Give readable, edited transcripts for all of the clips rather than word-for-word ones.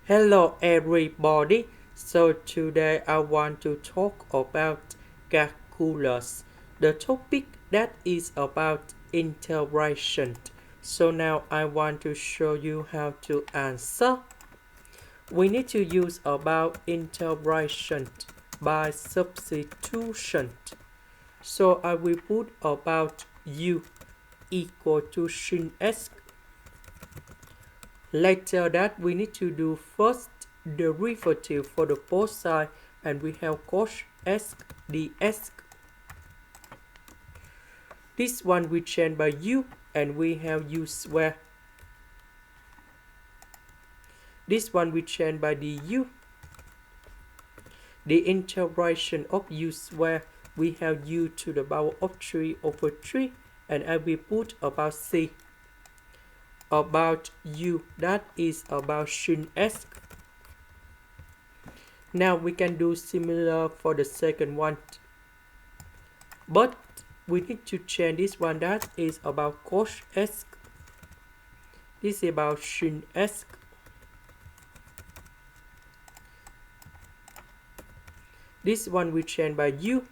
Hello everybody. So today I want to talk about calculus. The topic that is about integration. So now I want to show you how to answer. We need to use about integration by substitution. So I will put about u equal to sinhx. Later that we need to do first derivative for the both side, and we have coshx dx. This one we change by u, and we have u square. This one we change by du. The integration of u square, we have u to the power of 3 over 3, and I will put about c. About u, that is about sinhx. Now we can do similar for the second one, but we need to change this one, that is about coshx. This is about sinhx. This one we change by u.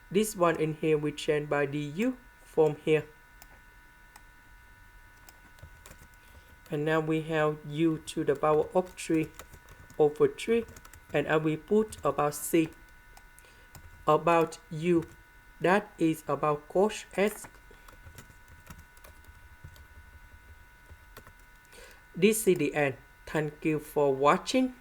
This one in here we change by du from here. And now we have u to the power of 3 over 3, and I will put about c. About u, that is about coshx. This is the end. Thank you for watching.